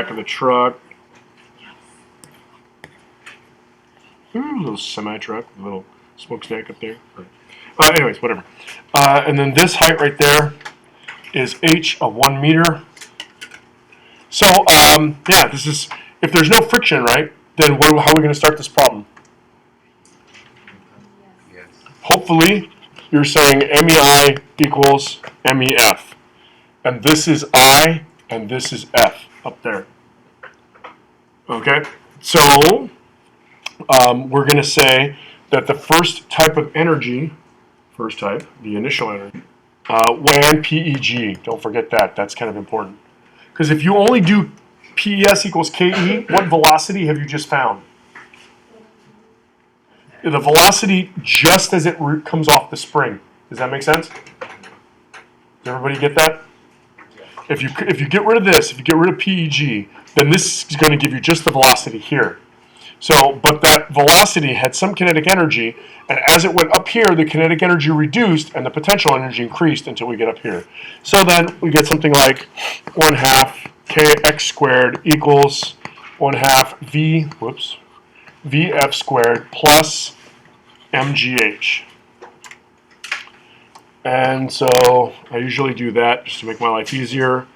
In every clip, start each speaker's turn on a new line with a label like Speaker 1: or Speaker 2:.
Speaker 1: back of the truck. Ooh, little semi-truck, little smokestack up there. Anyways, whatever. And then this height right there is h of 1 meter. So, yeah, this is, if there's no friction, right, then how are we going to start this problem?
Speaker 2: Yes.
Speaker 1: Hopefully, you're saying MEI equals MEF. And this is I, and this is F up there. Okay? So, we're going to say that the first type of energy, the initial energy, WAN PEG. Don't forget that. That's kind of important. Because if you only do PES equals KE, what velocity have you just found? The velocity just as it comes off the spring. Does that make sense? Does everybody get that? If you get rid of this, if you get rid of PEG, then this is going to give you just the velocity here. So, but that velocity had some kinetic energy, and as it went up here, the kinetic energy reduced and the potential energy increased until we get up here. So then we get something like 1/2 kx squared equals 1/2 VF squared plus mgh. And so I usually do that just to make my life easier.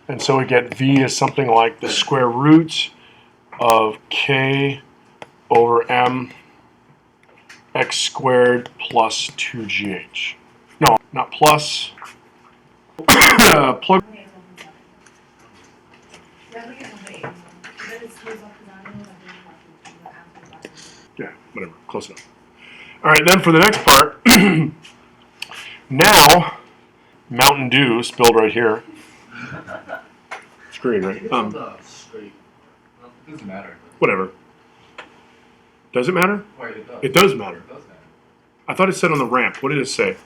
Speaker 1: And so we get V is something like the square root of k over m x squared plus 2gh. No, not plus. Plug. Yeah, whatever, close enough. All right, then for the next part, now Mountain Dew spilled right here. It's green, right?
Speaker 2: It doesn't matter.
Speaker 1: Whatever. Does it matter?
Speaker 2: Wait, it does.
Speaker 1: It does matter.
Speaker 2: It does matter.
Speaker 1: I thought it said on the ramp. What did it say?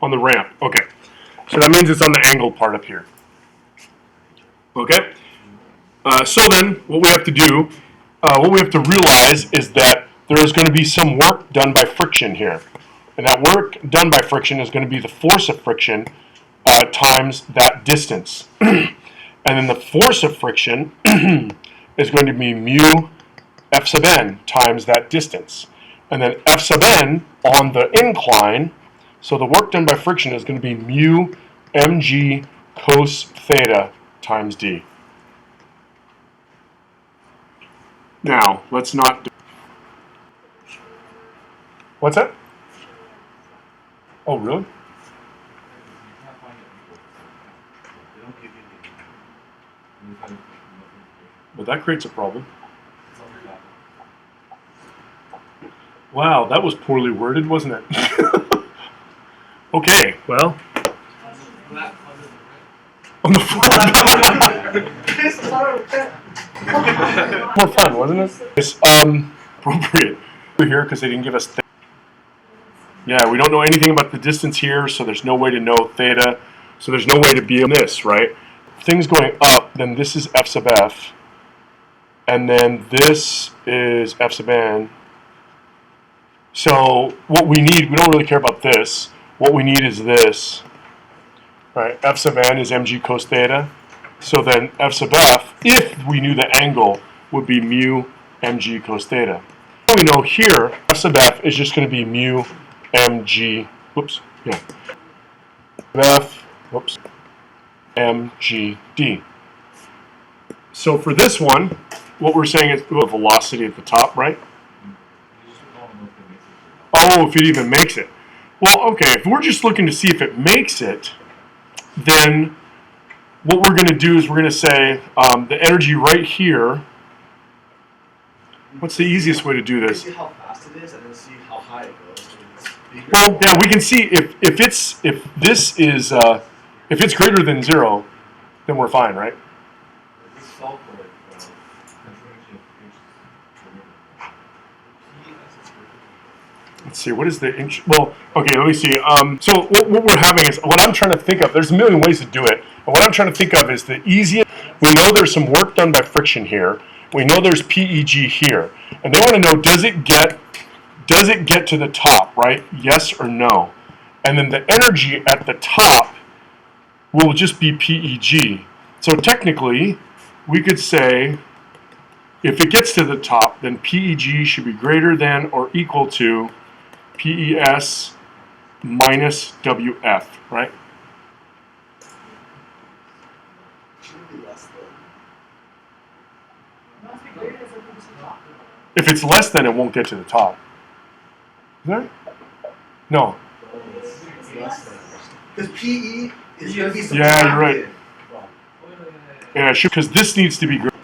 Speaker 1: On the ramp. Okay. So that means it's on the angled part up here. Okay? So then, what we have to do, what we have to realize is that there is going to be some work done by friction here. And that work done by friction is going to be the force of friction times that distance. And then the force of friction is going to be mu F sub n times that distance. And then F sub n on the incline, so the work done by friction is going to be mu mg cos theta times d. Now, let's not do... What's that? Oh, really? Well, that creates a problem. Wow, that was poorly worded, wasn't it? Okay, well. On the more fun, wasn't it? It's appropriate here because they didn't give us. Yeah, we don't know anything about the distance here, so there's no way to know theta. So there's no way to be on this, right? Things going up, then this is F sub F. And then this is F sub n. So what we need, we don't really care about this. What we need is this. Right? F sub n is mg cos theta. So then F sub f, if we knew the angle, would be mu mg cos theta. What we know here, F sub f is just going to be mu mg, f, mg d. So for this one, what we're saying is the velocity at the top, right? Oh, if it even makes it. Well, okay, if we're just looking to see if it makes it, then what we're going to do is we're going to say the energy right here. What's the easiest way to do this?
Speaker 3: See how fast it is, and then see how high it goes.
Speaker 1: Well, yeah, we can see if it's greater than 0, then we're fine, right? Let's see, what is the inch? Well, okay, let me see. So what we're having is, what I'm trying to think of, there's a million ways to do it. And what I'm trying to think of is the easiest. We know there's some work done by friction here. We know there's PEG here. And they want to know, does it get to the top, right? Yes or no? And then the energy at the top will just be PEG. So technically, we could say if it gets to the top, then PEG should be greater than or equal to PES minus WF, right?
Speaker 3: Should be less than.
Speaker 1: If it's less than, it won't get to the top. Is that right? No.
Speaker 3: It's less than. Because PE is going to be
Speaker 1: Yeah, you're right.
Speaker 3: subtracted.
Speaker 1: Yeah, sure, because this needs to be greater.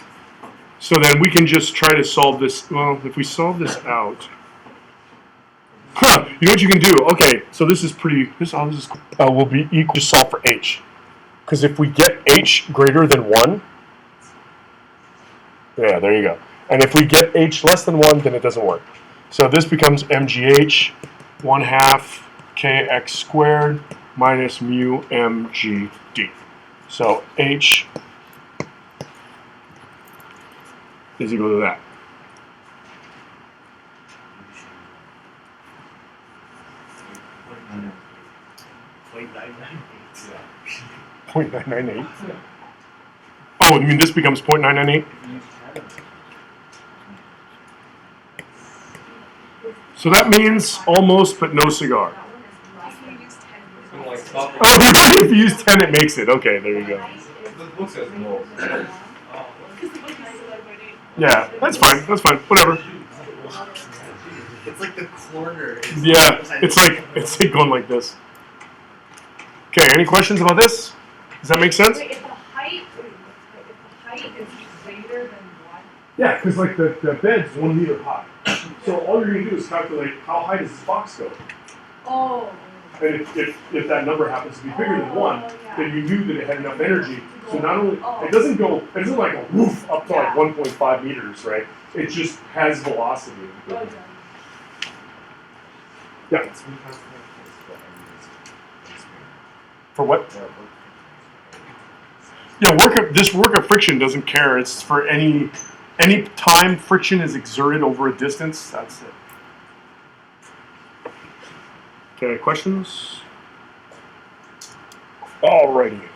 Speaker 1: So then we can just try to solve this. Well, if we solve this out, you know what you can do? Okay, so this is pretty. This will be equal. Just solve for h, because if we get h greater than 1, yeah, there you go. And if we get h less than 1, then it doesn't work. So this becomes mgh 1/2 kx squared minus mu mgd. So h is equal to that.
Speaker 3: Point
Speaker 1: 0.998. Oh, you mean this becomes 0.998? So that means almost, but no cigar. Oh, if you use 10, it makes it. Okay, there you go.
Speaker 2: The book says no.
Speaker 1: Yeah, that's fine. That's fine. Whatever.
Speaker 3: It's like the corner. Is
Speaker 1: Yeah, it's like going like this. Okay, any questions about this? Does that make sense?
Speaker 4: Wait, if the height is greater than what?
Speaker 1: Yeah, because like the bed's 1 meter high. So all you're going to do is calculate how high does this box go.
Speaker 4: Oh.
Speaker 1: And if that number happens to be bigger than 1, then you knew that it had enough energy. So not only, it isn't like a woof up to like 1.5 meters, right? It just has velocity.
Speaker 4: Okay.
Speaker 1: Yeah. For what? Yeah, this work of friction doesn't care. It's for any time friction is exerted over a distance, that's it. Okay, questions? Alrighty.